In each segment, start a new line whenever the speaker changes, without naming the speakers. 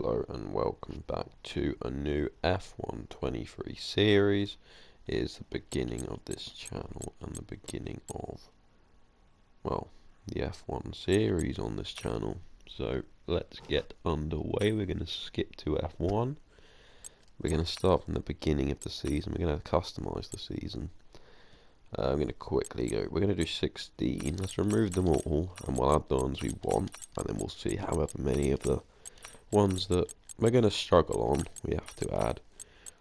Hello and welcome back to a new F1 23 series. It is the beginning of this channel and the beginning of, well, the F1 series on this channel. So let's get underway. We're going to skip to F1. We're going to start from the beginning of the season. We're going to customize the season. I'm going to quickly go, we're going to do 16. Let's remove them all and we'll add the ones we want, and then we'll see however many of the ones that we're going to struggle on we have to add.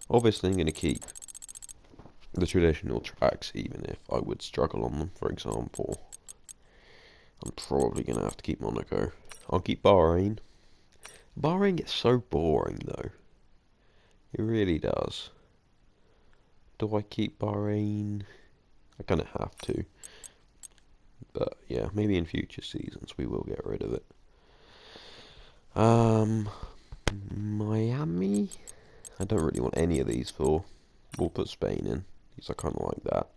Obviously I'm going to keep the traditional tracks even if I would struggle on them. For example, I'm probably going to have to keep Monaco. I'll keep Bahrain. Bahrain gets so boring though. It really does. Do I keep Bahrain? I kind of have to. But yeah, maybe in future seasons we will get rid of it. Miami? I don't really want any of these for. We'll put Spain in, because I kind of like that.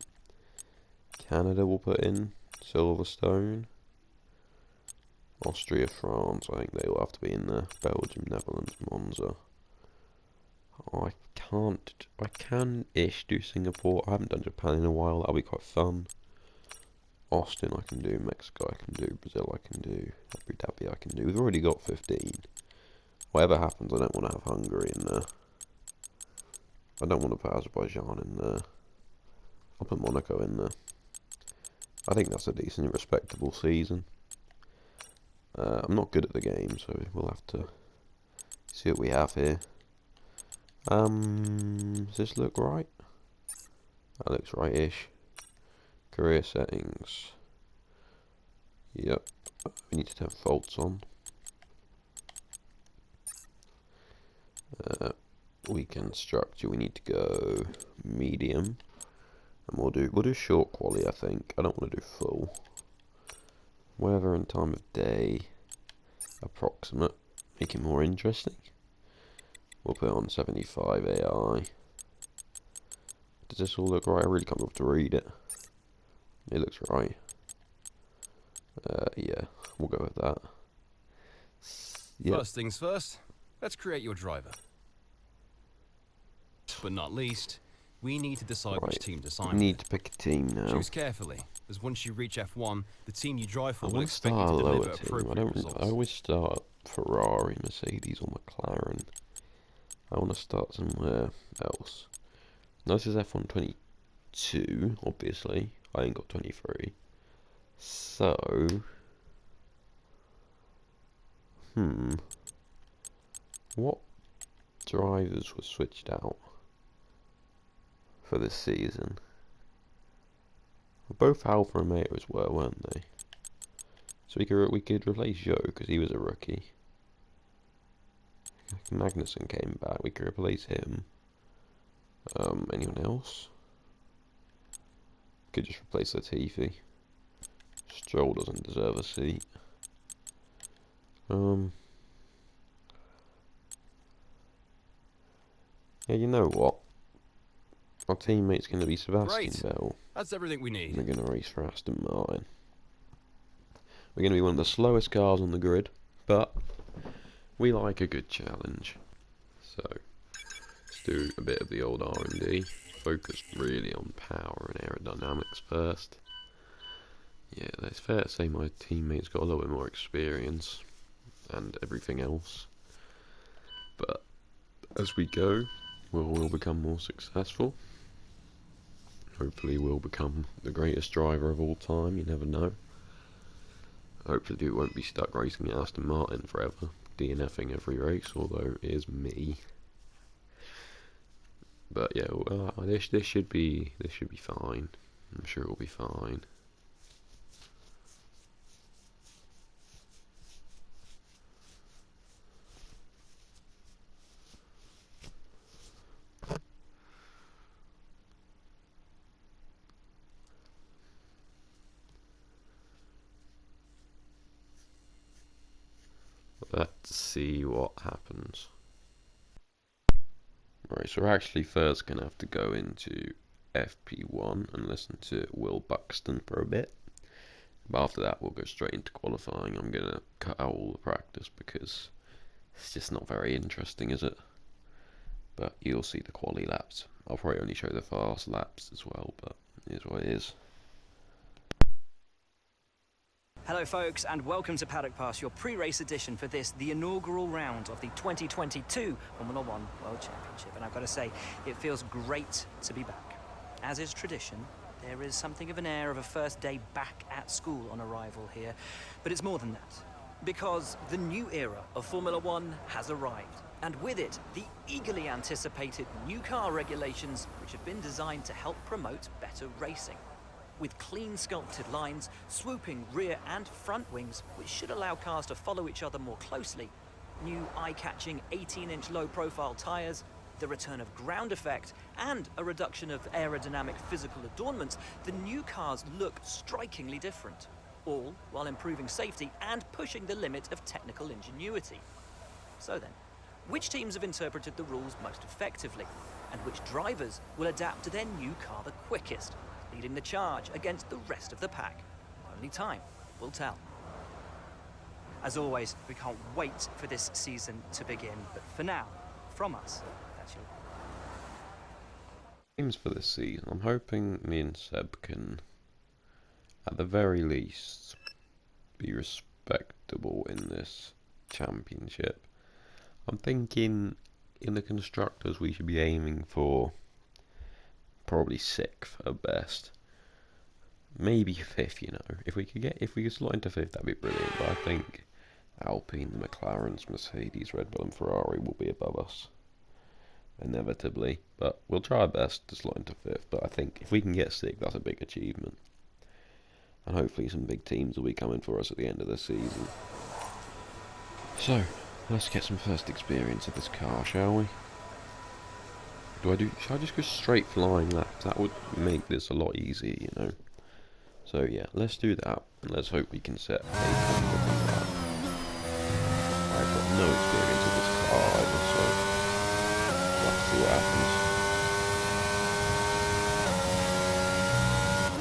Canada we'll put in. Silverstone. Austria, France, I think they will have to be in there. Belgium, Netherlands, Monza. I can-ish do Singapore. I haven't done Japan in a while, that'll be quite fun. Austin I can do, Mexico I can do, Brazil I can do, Abu Dhabi I can do. We've already got 15. Whatever happens, I don't want to have Hungary in there. I don't want to put Azerbaijan in there. I'll put Monaco in there. I think that's a decent, respectable season. I'm not good at the game, so we'll have to see what we have here. Does this look right? That looks right-ish. Career settings. Yep. We need to turn faults on. Weekend structure. We need to go medium, and we'll do short quality. I think I don't want to do full. Weather and time of day. Approximate. Make it more interesting. We'll put on 75 AI. Does this all look right? I really can't be able to read it. It looks right. Yeah, we'll go with that. Yep.
First things first, let's create your driver. But not least, we need to decide which team to sign
We need
with.
to pick a team now.
Choose carefully, as once you reach F1, the team you drive for
I
will
want to
expect you
start
to
a lower
deliver
team.
appropriate results.
I always start Ferrari, Mercedes, or McLaren. I want to start somewhere else. Now this is F1 22, obviously. I ain't got 23. So, what drivers were switched out for this season? Both Alfa Romeos were, weren't they? So we could replace Zhou because he was a rookie. Magnussen came back. We could replace him. Anyone else? Could just replace Latifi. Stroll doesn't deserve a seat. Yeah, you know what? Our teammate's going to be Sebastian Vettel.
That's everything we need.
We're going to race for Aston Martin. We're going to be one of the slowest cars on the grid, but we like a good challenge. So, let's do a bit of the old R&D. Focus really on power and aerodynamics first. Yeah, it's fair to say my teammate's got a little bit more experience and everything else. But as we go, we'll become more successful. Hopefully we'll become the greatest driver of all time, you never know. Hopefully we won't be stuck racing at Aston Martin forever, DNFing every race, although it is me. But yeah, this should be fine. I'm sure it'll be fine. Let's see what happens. Right, so we're actually first going to have to go into FP1 and listen to Will Buxton for a bit. But after that we'll go straight into qualifying. I'm going to cut out all the practice because It's just not very interesting, is it? But you'll see the quali laps. I'll probably only show the fast laps as well, but it is what it is.
Hello folks, and welcome to Paddock Pass, your pre-race edition for this, the inaugural round of the 2022 Formula One World Championship. And I've got to say, it feels great to be back. As is tradition, there is something of an air of a first day back at school on arrival here. But it's more than that, because the new era of Formula One has arrived. And with it, the eagerly anticipated new car regulations, which have been designed to help promote better racing. With clean sculpted lines, swooping rear and front wings, which should allow cars to follow each other more closely, new eye-catching 18-inch low-profile tyres, the return of ground effect, and a reduction of aerodynamic physical adornments, the new cars look strikingly different, all while improving safety and pushing the limit of technical ingenuity. So then, which teams have interpreted the rules most effectively, and which drivers will adapt to their new car the quickest, leading the charge against the rest of the pack? Only time will tell. As always, we can't wait for this season to begin, but for now, from us, that's your...
Teams for this season, I'm hoping me and Seb can, at the very least, be respectable in this championship. I'm thinking in the constructors we should be aiming for probably 6th at best, maybe 5th. You know, if we could slot into 5th, that'd be brilliant. But I think Alpine, the McLarens, Mercedes, Red Bull, and Ferrari will be above us inevitably. But we'll try our best to slot into 5th. But I think if we can get 6th, that's a big achievement, and hopefully some big teams will be coming for us at the end of the season. So let's get some first experience of this car, shall we? Should I just go straight flying laps? That would make this a lot easier, you know. So yeah, let's do that, and let's hope we can set a comfortable lap. I've got no experience with this car either, so we'll have to see what happens.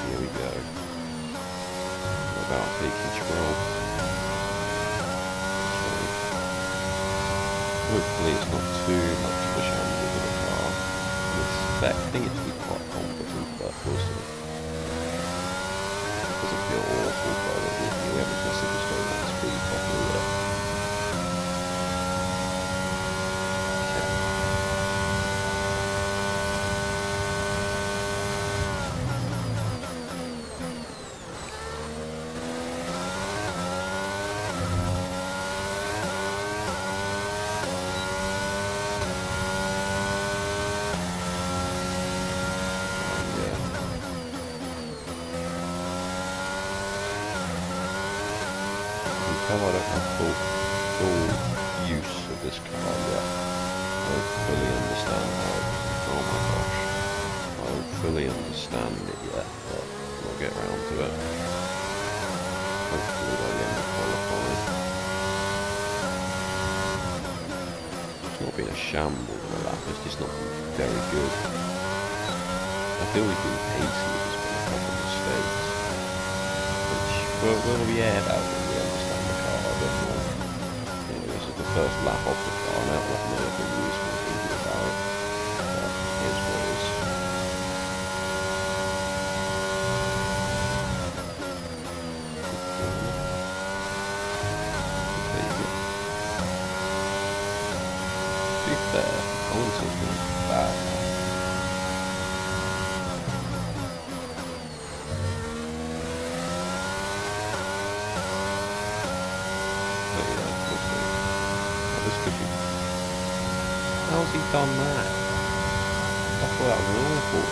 Here we go. We're about to take control. So, hopefully it's not too much of a shambles of a car. I think it should be quite competent, but we'll see. It doesn't feel awful, but we haven't tested this going at speed properly yet. I don't have full use of this car yet. I don't fully understand how it... Oh my gosh. I don't fully understand it yet, but we'll get around to it. Hopefully by the end of qualifying. It's not been a shambles on the lap, it's just not been very good. I feel we've been pacey with this one, a couple of mistakes. Which we'll be aired out when we understand the car a bit more. You know, this is the first lap of the car now, I've never been useful thinking about it. But here's what it is. To be fair, I wouldn't say it's been bad. How's he done that? I thought that was awful.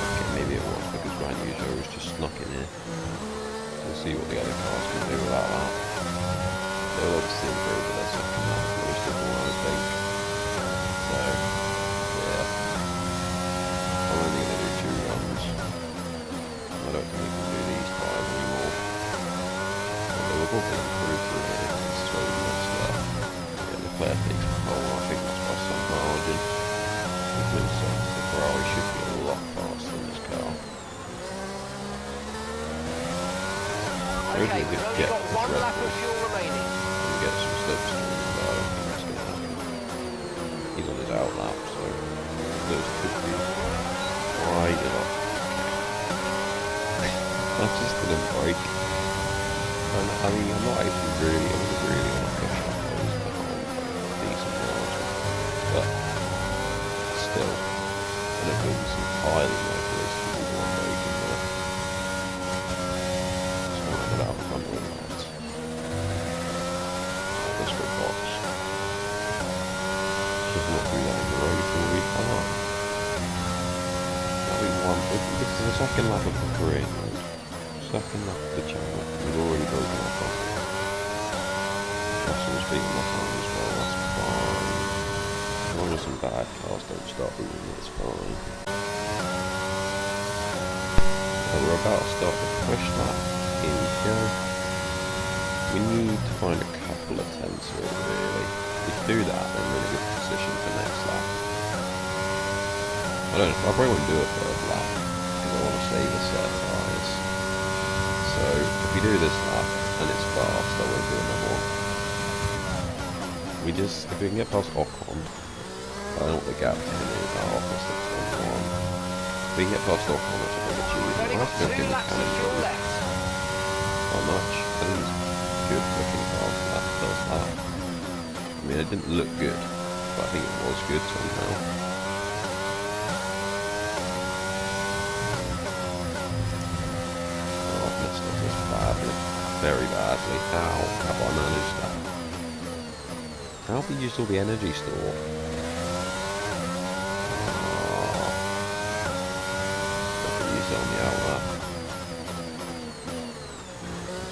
Okay, maybe it was because Ryan Uso was just snuck in here. We'll see what the other cars can do without that. They'll obviously improve with their second lap, most of all, I think. So, yeah. I'm only going to do 2 runs. I don't think we can do these tyres anymore. But they will probably improve through here. It's slowly messed up. Leclerc takes control, I think that's by some margin, because the Ferrari should be a lot faster than this car.
Okay, we've only got 1 lap of fuel remaining.
And get some He's on his out lap, so those could be wide enough. That just didn't break. And I mean, I'm not actually really, I wasn't really on a push up those behind decent margin, but still, and it was entirely like this to be one breaking there. So I ended up with under that. This good box. Just not do that in the road till we come up. Now we won. This is the second lap of the career mode. Second lap of the channel. We've already broken our time. Russell's beating my time as well, that's fine. As long as some bad cars don't start beating me, it's fine. So we're about to start the push lap. Here we go. We need to find a couple of tenths here, really. If we do that, then we're in a good position for next lap. I probably won't do it for a lap, because I want to save a set of tyres. So, if we do this lap, and it's fast, I won't do another one. If we can get past Ocon, I don't know what the gap to him is, I'll offer 6.1. If we can get past Ocon, that's a big achievement. I'll have to go get the cannon. How much? I think it's good looking past that first lap. I mean, it didn't look good, but I think it was good somehow. Oh, I've messed up this badly. Very badly. How have I managed that? How have we used all the energy store? Oh, I could use it on the outlet.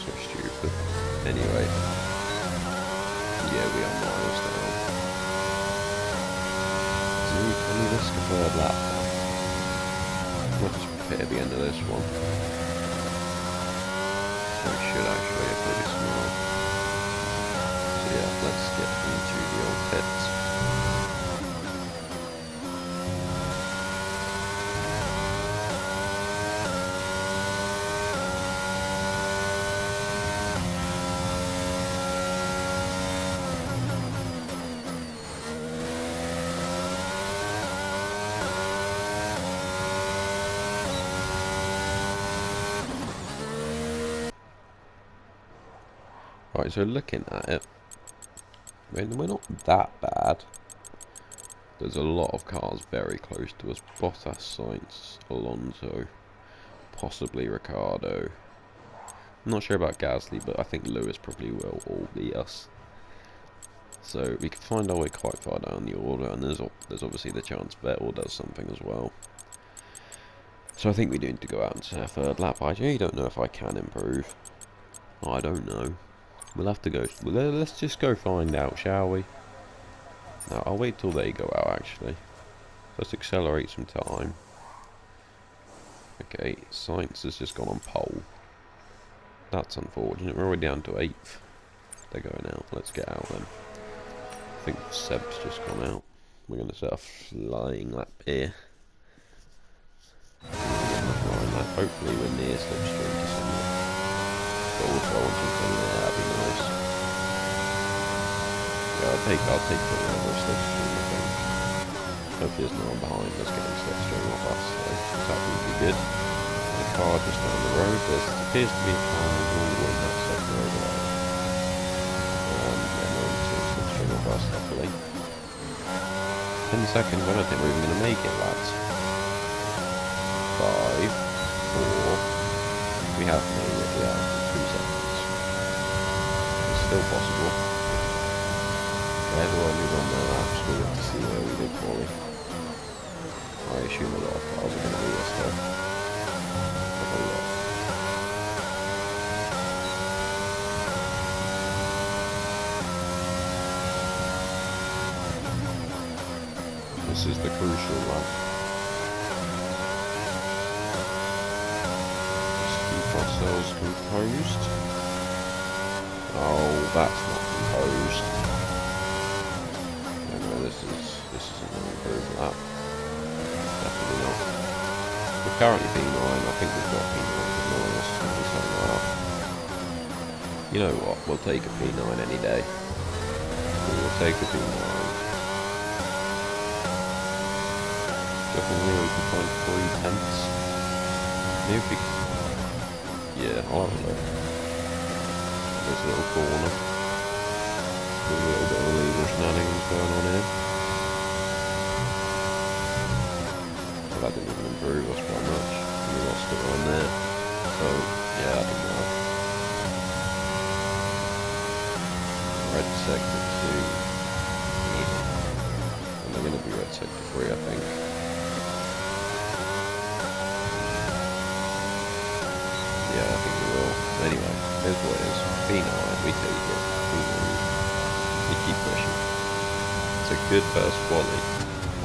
So stupid. Anyway. Yeah, we are miles down. So can we risk a third lap? I'll just prepare the end of this one. So we should actually have pretty small. So yeah, let's get into the old pits. Right, so looking at it, I mean, we're not that bad. There's a lot of cars very close to us. Bottas, Sainz, Alonso, possibly Ricciardo. I'm not sure about Gasly, but I think Lewis probably will all be us. So we can find our way quite far down the order, and there's obviously the chance Vettel does something as well. So I think we do need to go out and say a third lap. I really don't know if I can improve. I don't know. We'll have to go. Let's just go find out, shall we? No, I'll wait till they go out, actually. Let's accelerate some time. Okay, Sainz has just gone on pole. That's unfortunate. We're already down to 8th. They're going out. Let's get out then. I think Seb's just gone out. We're going to set a flying lap here. Hopefully we're near slipstream to somewhere. But also I want something there, that'd be nice. Yeah, I'll take the slipstream, I think. Hopefully there's no one behind us getting slipstream off us, so that would be good. The car just down the road, there appears to be a car all the way that side of the road away. Yeah, no one's getting slipstream off us, luckily. 10 seconds, I don't think we're even going to make it, lads. 5, 4, we have made it, yeah, 3 seconds. It's still possible. Everyone who's on their laps, we'll have to see where we did poorly. I assume a lot of cars are going to be this though. Like a lot. This is the crucial lap. Ourselves composed. Oh, that's not composed. Anyway, this isn't an improved lap. Definitely not. We're currently P9. I think we've got P9 ignoring us when we turn that up. You know what? We'll take a P9 any day. We will take a P9. looking here, we can find 3/10. Maybe we... Yeah, I'll have a look. There's a little corner. There's a little bit of illegal shenanigans going on here. But that didn't even improve us that much. We lost it right there. So, yeah, that didn't work. Red sector 2. Yeah. And they're going to be red sector 3, I think. Yeah, I think we will. Anyway, here's what it is. P9, we take it. We keep pushing. It's a good first volley.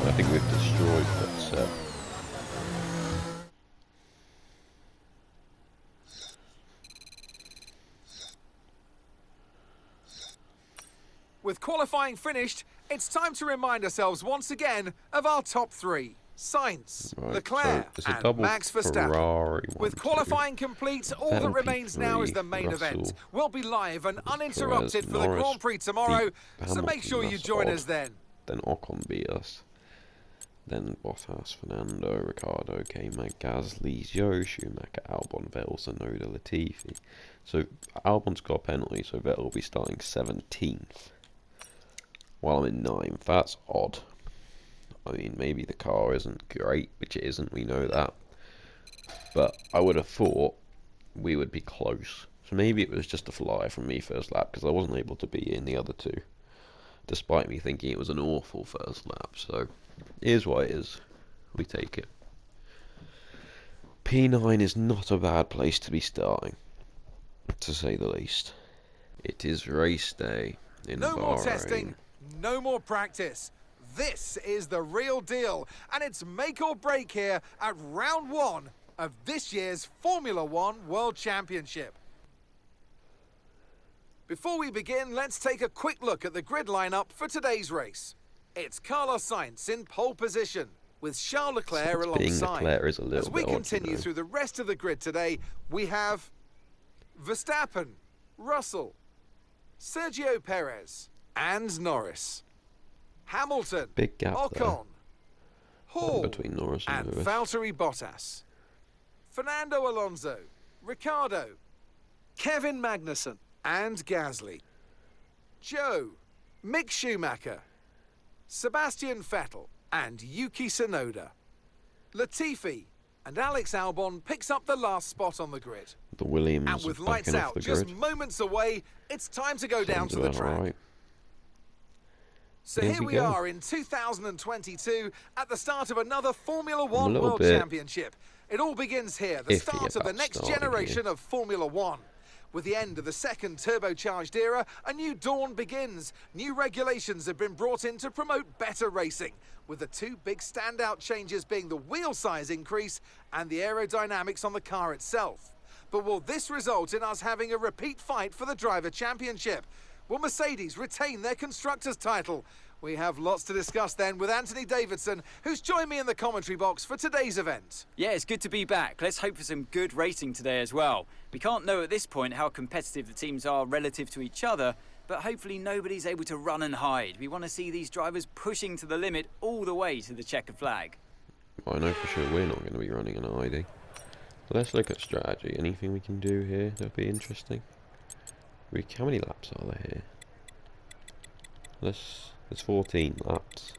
And I think we've destroyed that set.
With qualifying finished, it's time to remind ourselves once again of our top three. Sainz,
Right,
Leclerc,
so it's a
and
double
Max Verstappen.
Ferrari
With qualifying complete, all that remains now is the main event. We'll be live and uninterrupted for the
Norris
Grand Prix tomorrow,
beat
so make
Hamilton,
sure you
that's
join
odd.
us then.
Then Ocon beat us. Then Bottas, Fernando, Ricciardo, K-Mag, Gasly, Zhou, Schumacher, Albon, Vettel, Tsunoda, Latifi. So Albon's got a penalty, so Vettel will be starting 17th. While I'm in 9th. That's odd. I mean, maybe the car isn't great, which it isn't, we know that. But I would have thought we would be close. So maybe it was just a fly from me first lap, because I wasn't able to be in the other two. Despite me thinking it was an awful first lap. So, it is what it is. We take it. P9 is not a bad place to be starting, to say the least. It is race day in
No more
Bahrain.
testing, no more practice. This is the real deal, and it's make or break here at round 1 of this year's Formula One World Championship. Before we begin, let's take a quick look at the grid lineup for today's race. It's Carlos Sainz in pole position, with Charles Leclerc
Sainz being
alongside.
Leclerc is a little
As we
bit odd,
continue
you know.
through the rest of the grid today, we have Verstappen, Russell, Sergio Perez, and Norris. Hamilton,
Big gap there.
Ocon, Hall,
Between Norris and
and
Lewis.
Valtteri Bottas. Fernando Alonso, Ricciardo, Kevin Magnussen, and Gasly. Joe, Mick Schumacher, Sebastian Vettel, and Yuki Tsunoda. Latifi and Alex Albon picks up the last spot on the grid.
The Williams
And with
are
lights
backing off
out
the
just
grid.
moments away, it's time to go down
Sounds
to the
about
track.
right.
So
Here
here
we
we
go.
are in 2022 at the start of another Formula One
little
World
bit
Championship. It all begins here, the
iffy
start of the
about
next
starting
generation
here.
of Formula One. With the end of the second turbocharged era, a new dawn begins. New regulations have been brought in to promote better racing, with the two big standout changes being the wheel size increase and the aerodynamics on the car itself. But will this result in us having a repeat fight for the Driver Championship? Will Mercedes retain their Constructors' title? We have lots to discuss then with Anthony Davidson, who's joined me in the commentary box for today's event.
Yeah, it's good to be back. Let's hope for some good racing today as well. We can't know at this point how competitive the teams are relative to each other, but hopefully nobody's able to run and hide. We want to see these drivers pushing to the limit all the way to the checkered flag.
Well, I know for sure we're not going to be running an ID. So let's look at strategy. Anything we can do here that'd be interesting? How many laps are there here? There's 14 laps.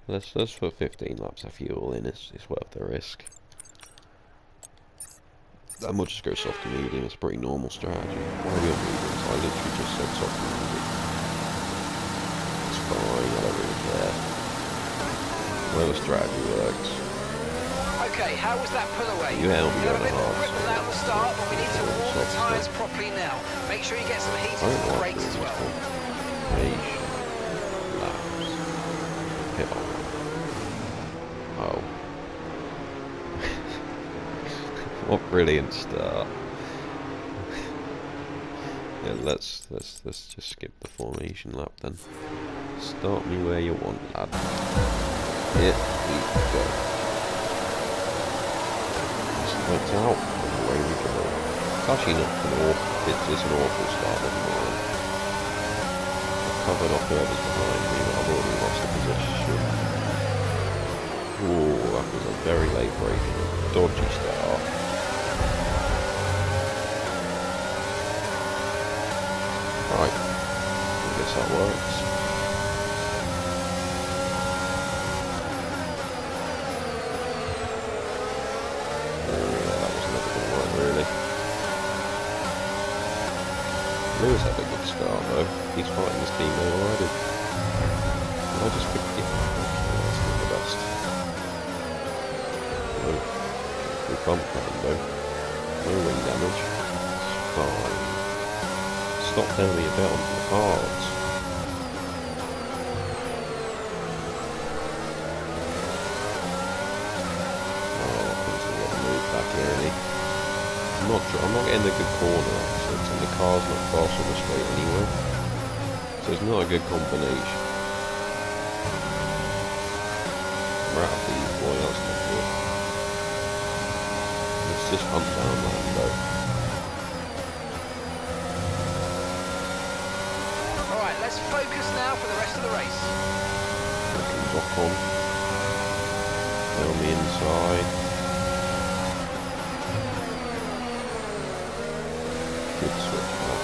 Let's put 15 laps of fuel in. It's worth the risk. And we'll just go soft to medium. It's a pretty normal strategy. Why are we on mediums? I literally just said soft to medium. It's fine. I don't really care. Whatever strategy works.
Okay, how was that pull away?
You help me
Got a
going
bit more
hard,
grip on
so-
that at the start, but we need to warm the
Soft
tyres
stuff.
properly now. Make sure you get some heat
I
into
don't
the
like
brakes as
doing
well.
this one. Laps. Hit on. Oh. What brilliant start. Yeah, let's just skip the formation lap then. Start me where you want, lad. Here we go. Lights out, and away we go. It's actually not an awful, it's an awful start at the moment. I've covered off whoever's behind me, but I've already lost the position. Ooh. that was a very late break and a dodgy start. Right, I guess that works. That was never going to work really. Lewis had a good start though. He's fighting his teammate already. And I just picked him. That's not the best. No. We bump round though. No wing damage. It's fine. Stop telling me about on the cards. Oh, things are getting moved back early. I'm not getting a good corner accent, and the car's not fast on the straight anyway. So it's not a good combination. We're out of these, boy, that's not good. Let's just hunt down Lando.
Alright, let's focus now for the rest of the race.
There comes Ocon. Down the inside. Good switch back.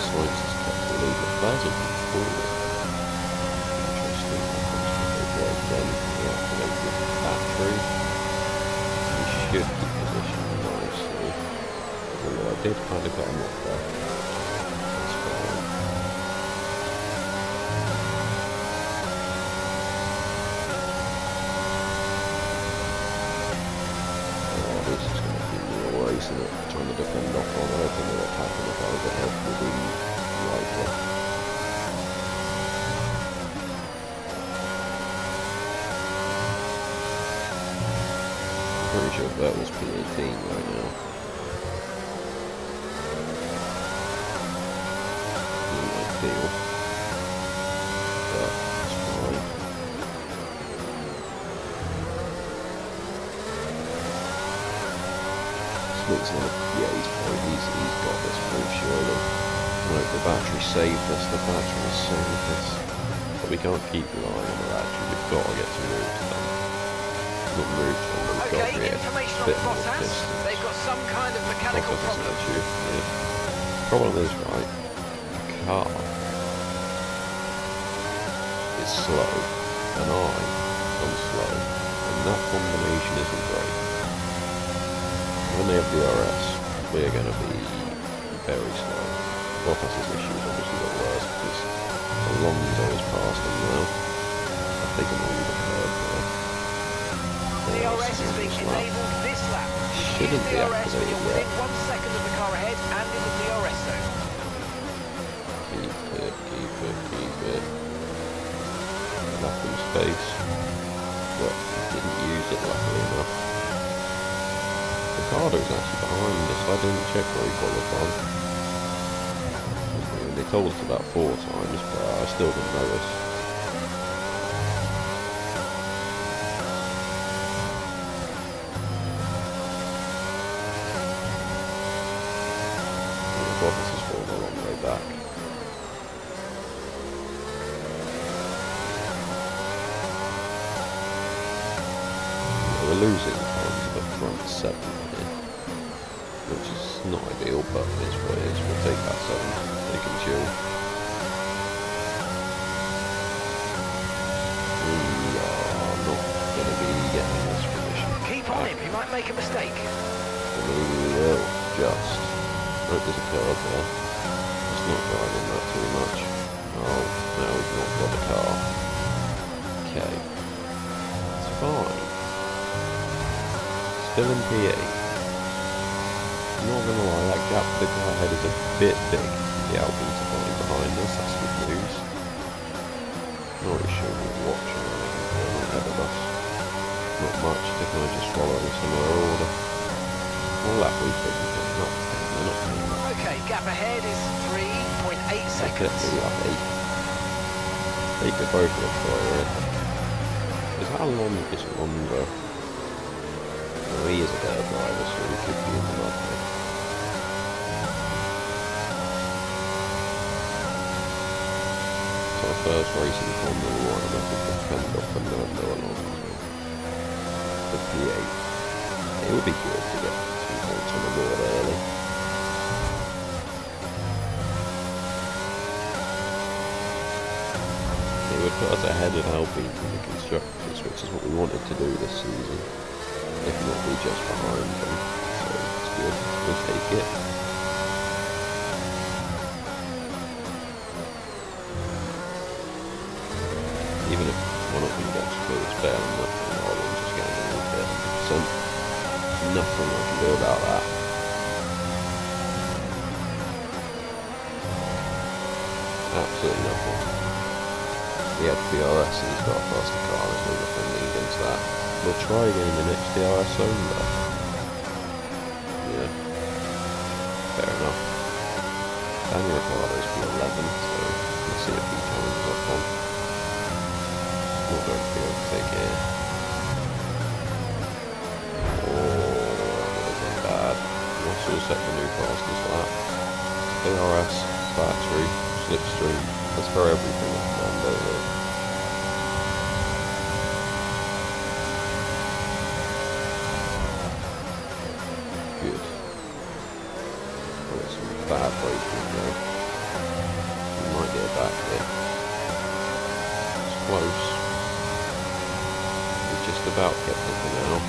Sainz has kept the lead, but Basil can forward. Interesting. Then reactivated the battery. He should keep position nicely. Although I did kind of got him off there. That's fine. Oh, this is going to be real race, isn't it? Trying to defend off on it, and they're attacking if I was ahead with the lighter. Pretty sure that was P18 right now. Didn't like feel. But it's fine. Looks like, yeah, he's got this move surely. Right, the battery saved us, But we can't keep relying on the battery, we've got to get some moves done. Not moves done, but we've got to
Okay,
get
information
a
on
bit more
Bottas.
distance.
They've got some kind of mechanical
Bottas is an
problem.
issue, yeah. Problem is, right, the car is slow, and I'm slow, and that combination isn't great. When they have the RS, we're going to be very slow. Bottas' issues obviously got worse because Alonso has passed him now. I've taken all the curve there.
DRS is being enabled this lap.
Shouldn't
Use
be
DRS when
activated
you're
yet.
within 1 second of the car ahead and in the DRS zone.
Keep it. Lap in space. But didn't use it luckily enough. Ricardo's actually behind us. I didn't check where he qualified. They told us about 4 times, but I still didn't notice. Bottas has fallen a long way back. We're losing time to the front 7 here, which is not ideal, but it's what it is. We'll take that 7. They can chill. We are not going to be getting this position.
Keep on him, he might make a mistake.
We will just. Right, there's a curve there. Let's not drive on that too much. Oh, now we've not got the car. Okay. It's fine. Still in P8. I'm not gonna lie, that gap to the car ahead is a bit big. The Albans are falling behind us, that's good news. Not really sure we're watching or anything going on ahead of us. Not much, they're kind of just following some of our order. All that we've been not 10, they're not 10.
Okay, gap ahead is 3.8 seconds.
Maybe like 8. 8 to both of us, right? Is that Alonso? Well, he is a better driver, so he could be in the mud here. So my first race in Formula 1 and I think the Fender Fernando Alonso. The P8. It would be good to get 2 points on the board early. It would put us ahead of Alpine from the constructors, which is what we wanted to do this season. If not, be just behind them. So it's good. We'll take it. Even if one of them gets through, it's better than nothing. Rather than just getting a little bit 100%. Nothing I can do about that. Absolutely nothing. He had DRS and he's got a faster car. There's no defending against that. We'll try again in the next DRS over. Yeah. Fair enough. Daniel Ricciardo's P11, so let's see if he challenges up on. Not going to be able to take it. Oh, that would have been bad. Russell set the new fastest lap. DRS, battery, slipstream. Let's throw everything at Fernando here. Good. Oh, it's some bad braking there. We might get it back here. It's close. We just about kept it for now.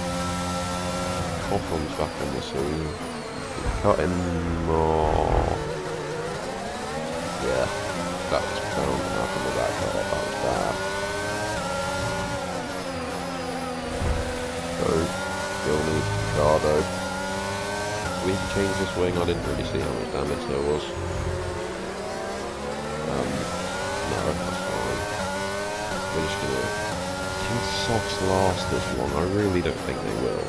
Ocon's back on the scene. Cut him off. Yeah. That was bound to happen with that car, that was bad. So, still need Ricardo. We can change this wing, I didn't really see how much damage there was. No, that's fine. We're just gonna... Can softs last this long? I really don't think they will.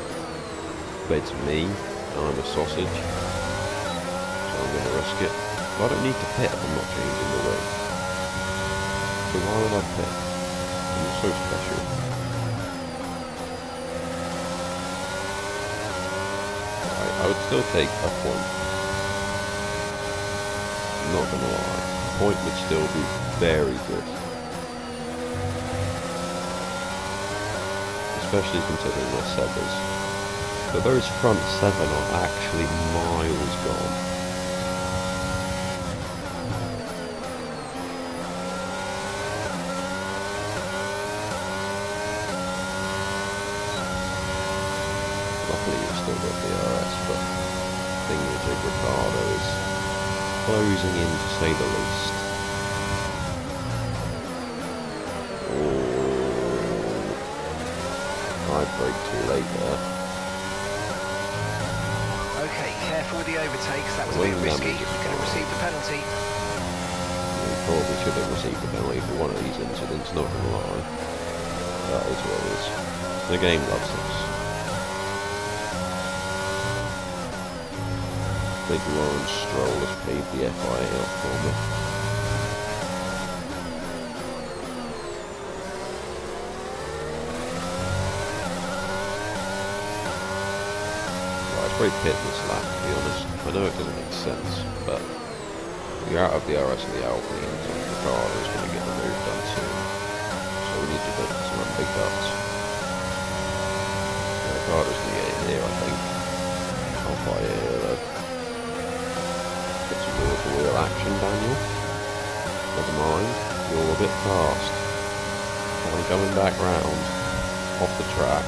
But it's me, and I'm a sausage. So I'm gonna risk it. I don't need to pit, I'm not changing the wing. So why would I pit? I'm so special. I would still take a point. I'm not gonna lie. A point would still be very good. Especially considering my severs. But those front 7 are actually miles gone. DRS, but thing is, Ricardo is closing in to say the least. Oh, I braked too late there.
Okay, careful with the overtakes. That was a bit risky. You could have received the penalty.
We probably should have received the penalty for one of these incidents, not gonna lie. That is what it is. The game loves us. Big Lawrence Stroll has paid the FIA off for me. Right, it's very pit this lap, to be honest. I know it doesn't make sense, but you're out of the RS and the Alpine, and the car is going to get the move done soon. So we need to put some on big guts. The car is going to get in here, I think. I'll fly here though. Wheel action, Daniel. Never mind, you're a bit fast. I'm coming back round off the track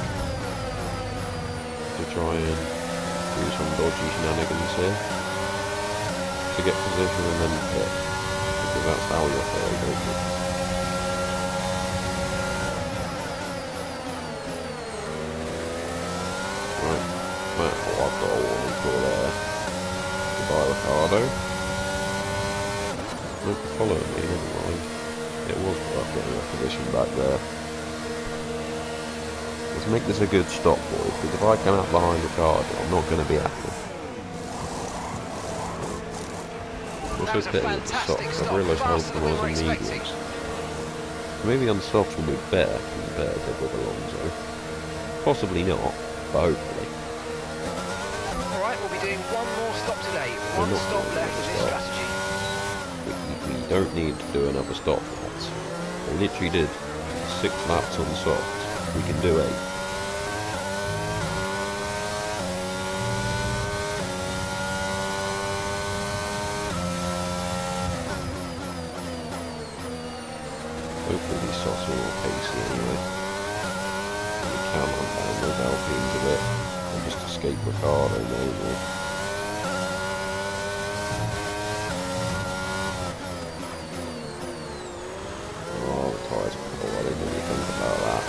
to try and do some dodgy shenanigans here to get position and then pit, because that's how you're very good. Right, well, I've got a warning for there. Goodbye, Ricardo. Look, follow me, never mind. It was worth getting a position back there. Let's make this a good stop, boys, because if I come out behind Ricardo, I'm not going to be happy. Also hitting with the softs, I've realised how often I was in mediums. Maybe on softs will be better compared to with Alonso. Possibly not, but hopefully. Alright, we'll be doing one more stop today. One stop left in this strategy. We don't need to do another stop, lads. I literally did 6 laps on softs. We can do 8. Hopefully these softs are all pacey anyway. We can hunt down those Alpines a bit and just escape Ricardo maybe. Oh, the tyres are cold. I didn't really think about that.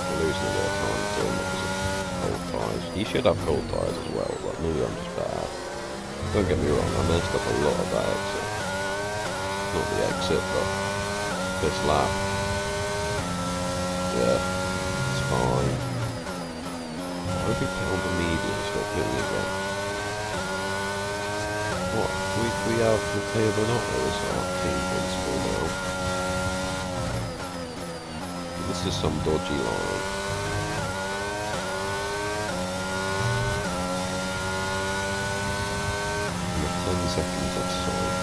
We're losing a bit of time to him because of cold tyres. He should have cold tyres as well, but maybe I'm just bad. Don't get me wrong, I messed up a lot of that exit. Not the exit, but this lap. Yeah, it's fine. I hope he put on the medium so I'll put it again. What? We have Matteo Binotto as our team principal now. This is some dodgy line. We're 10 seconds offside.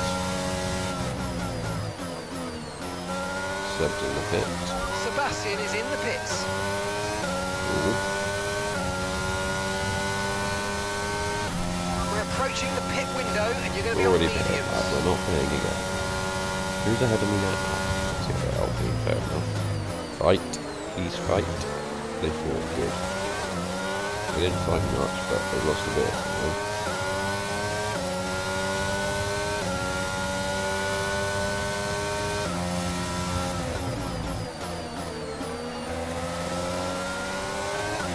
Seb's in the pits.
Sebastian is in the pits.
Ooh.
We're approaching the pit window and you're going to be
Already
on
pit,
mediums.
lad. We're not playing again. Who's ahead of me now? Let's get that Alpine, fair enough. Fight. Please fight. They fought good. They didn't fight much, but they lost a bit. You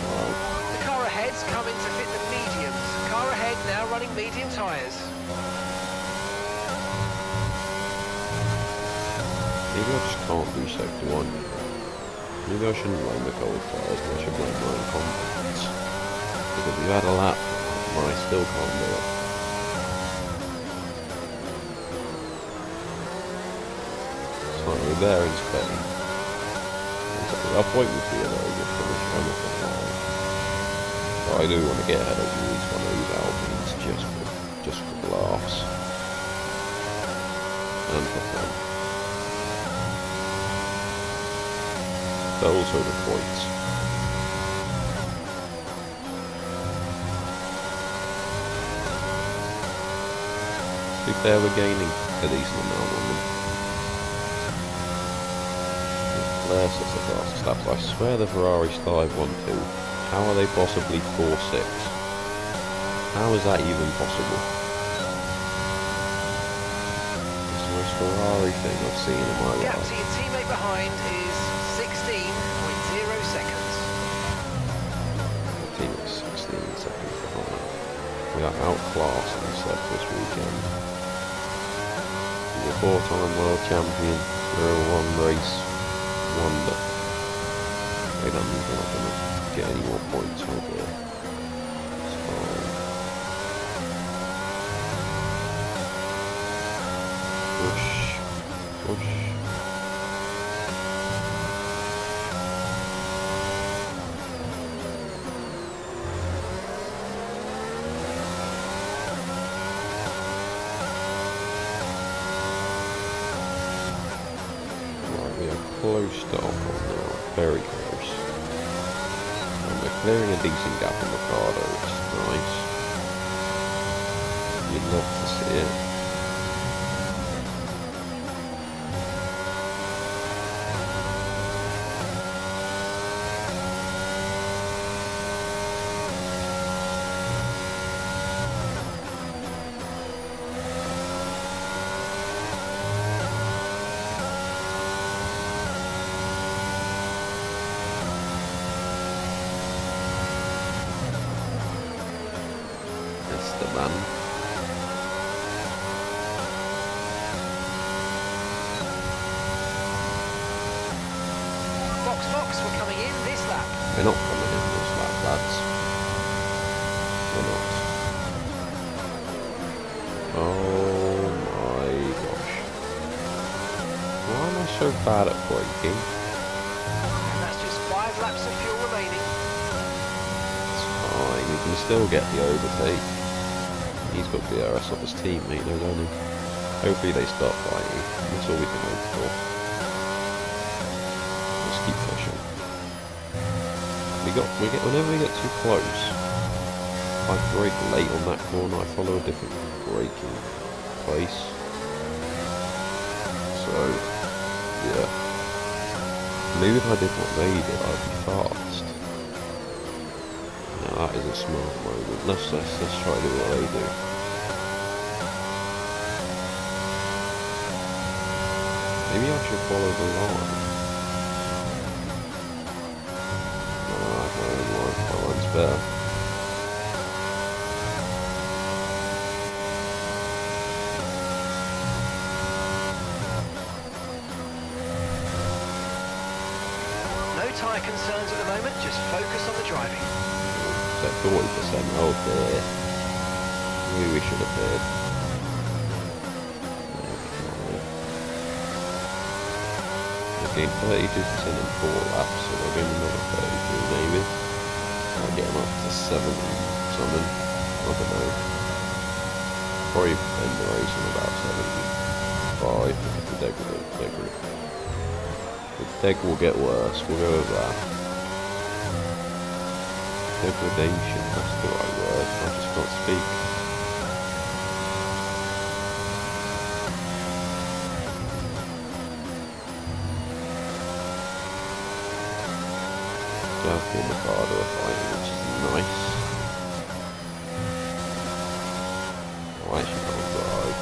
know?
The car ahead's coming to fit the mediums. Car ahead now running medium tyres.
Maybe I just can't do sector 1. Maybe I shouldn't blame the cold tyres, I should blame my incompetence. Because we had a lap, and I still can't do it. So we're there in Spain. Our point would be a very good finish, I'm not gonna lie. But I do want to get ahead of these one of these Alpines just for laughs. And for fun. But also the points. To be fair, we're gaining a decent amount on them. Leclerc sets the fastest laps. I swear the Ferrari started 1-2. How are they possibly 4-6? How is that even possible? It's the most Ferrari thing I've seen in my
Gap
life.
to your teammate behind is 16.0 seconds.
The team is 16 seconds behind. We are outclassed and set this weekend. He's a 4-time world champion. We're a one-race wonder. They don't think we're not going to get any more points over here. It's fine. Push. Push. Right, we are close to Ocon now. Very close. And we're clearing a decent gap on Ricardo, which is nice. You'd love to see it. Man.
Box, we're coming in this lap.
We're not coming in this lap, lads. We're not. Oh my gosh. Why am I so bad at braking?
And that's just 5 laps of fuel remaining.
It's fine, you can still get the overtake. He's got DRS off his teammate, though, don't he? Hopefully they start fighting. That's all we can hope for. Let's keep pushing. Whenever we get too close, if I brake late on that corner, I follow a different braking place. So, yeah. Maybe if I did what they did, I'd be fast. Now that is a smart moment. Let's try to do what they do. Maybe I should follow the line. My line's better.
No tyre concerns at the moment, just focus on the driving.
So 40% out there. Maybe we should have paid. Gained 32% in 4 laps, so they're getting another 32 maybe. I'll get them up to 7 something. I don't know. Probably end the race in about 75 because the deck will get worse. We'll go with that. Degradation, that's the right word. I just can't speak. Alfie and Ricardo are fighting, which is nice. Oh, I actually can't drive.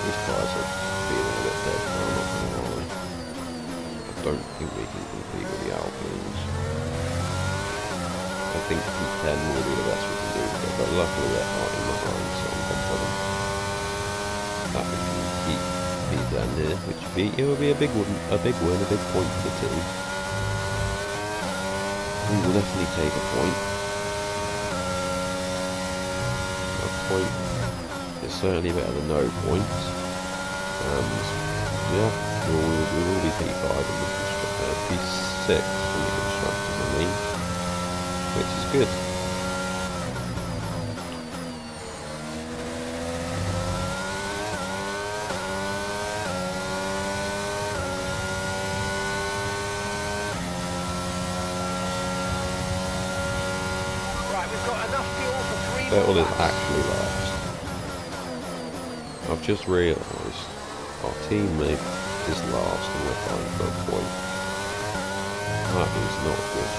These cars are feeling a bit dead now, I'm not gonna lie. I don't think we can compete with the Alpines. I think P10 will be the best we can do, but luckily they're fighting behind, so I'm confident that we can keep these landed, which it will be a big win, a big point for the team. We will definitely take a point. A point is certainly better than no points, and yeah, we will be P5 and P6 from the constructors, I mean, which is good. Vettel is actually last. I've just realised our teammate is last and we're fighting for a point. That is not good.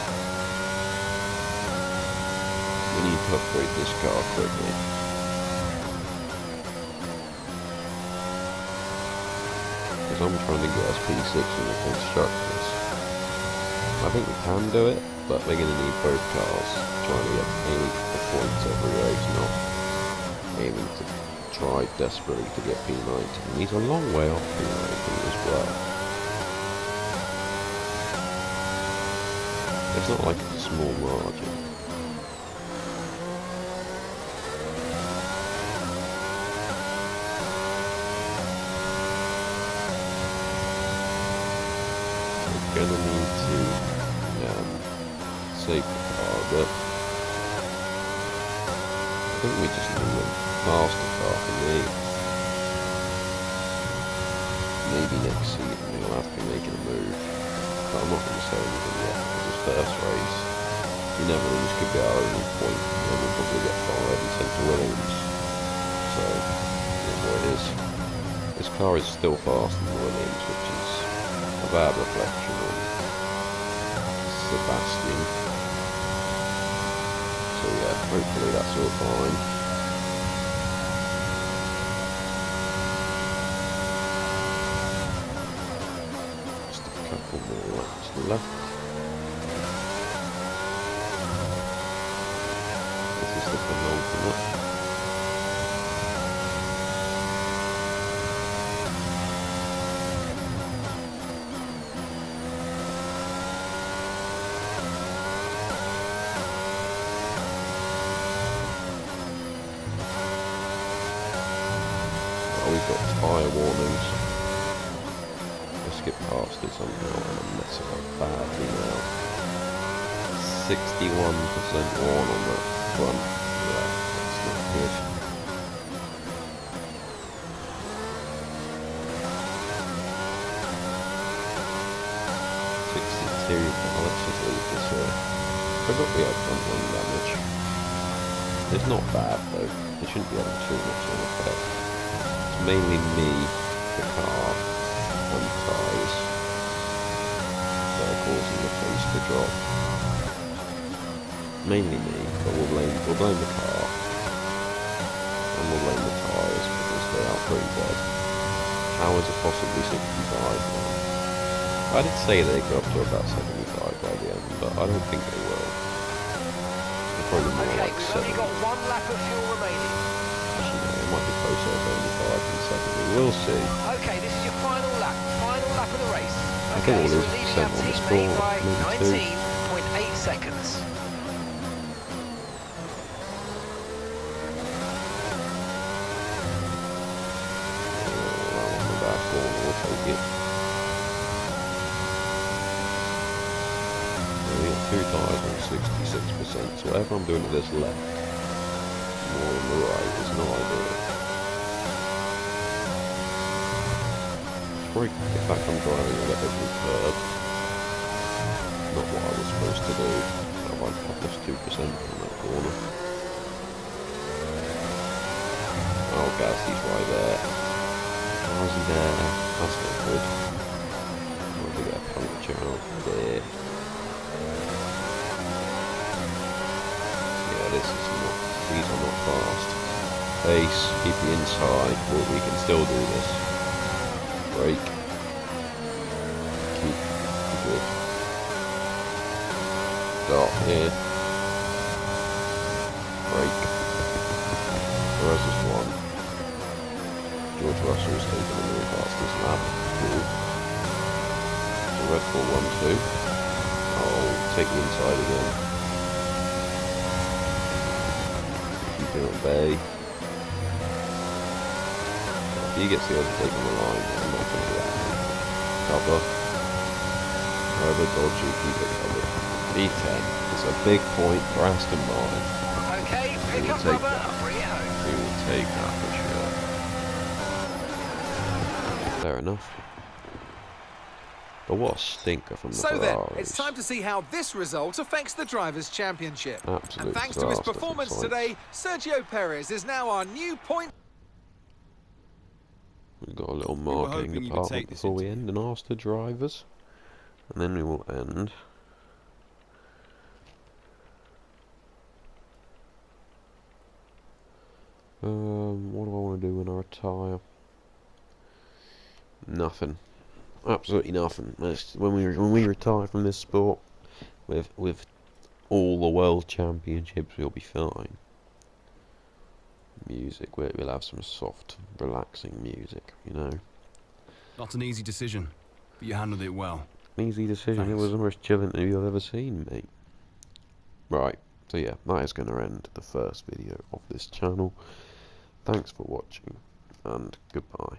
We need to upgrade this car quickly. Because I'm trying to get us P6 in the constructors. I think we can do it, but we're going to need both cars trying to get aiming for points every race, not aiming to try desperately to get P19. He's a long way off P19 as well. It's not like it's a small margin. We're going to need to save the car, but I think we just need a faster car for me. Maybe next season we'll have to be making a move, but I'm not going to say anything yet. This first race, you never know, this could be our only point, and then we'll probably get 5 and sent to Williams. So, it is what it is. This car is still faster than Williams, which is a bad reflection on Sebastian. So yeah, hopefully that's all fine. Just a couple more laps left. This is the penultimate. We've got tyre warnings. Let's get past this, I'm not going to mess it up badly now. worn on that front. Yeah, that's not good. Now let's just leave this here. Forgot we had front wing damage. It's not bad though. It shouldn't be having too much of an effect. It's mainly me, the car, and the tyres that are causing the pace to drop. Mainly me, but we'll blame the car, and we'll blame the tyres because they are pretty dead. How is it possibly 65 now? I did say they go up to about 75 by the end, but I don't think they will. They're probably more like 70.
We've only got 1 lap of fuel remaining.
Actually, no, it might be closer to 75 than 70. We'll see.
Okay, this is your final lap of the race.
I think we'll lose percent on this ball, maybe
19.8 seconds.
That wasn't a bad ball, we'll take it. 2 tyres on 66%, so whatever I'm doing to this left, more on the right, is not ideal. It's the fact I'm driving at every curve, not what I was supposed to do. I've lost 2% on that corner. Oh, Gasly's right there. How is he there? That's not good. I'm going to get a puncture out there. These are not fast. Base, keep the inside, but we can still do this. Brake. Keep good. Start here. Brake. Perez is 1. George Russell's taking the really fastest lap. Cool. So Red Bull 1-2. I'll take the inside again. Bay. If he gets the overtake on the line, I'm not going to let him. Cover. However dodgy, keep it covered. B10 is a big point for Aston Martin.
Okay, pick up rubber and bring it home.
We will take that for sure. Fair enough. But what a stinker from the
So
Ferraris.
then, it's time to see how this result affects the Drivers' Championship.
Absolute
And thanks to his
disaster for
performance
Sainz.
today, Sergio Perez is now our new point.
We've got a little
were
marketing
hoping you would
department
take this
before we
interview.
end and ask the drivers. And then we will end. What do I want to do when I retire? Nothing. Absolutely nothing. When we retire from this sport, with all the world championships, we'll be fine. Music, we'll have some soft, relaxing music, you know.
Not an easy decision, but you handled it well.
Easy decision. It
Thanks.
was the most chill interview I've ever seen, mate. Right, so yeah, that is going to end the first video of this channel. Thanks for watching, and goodbye.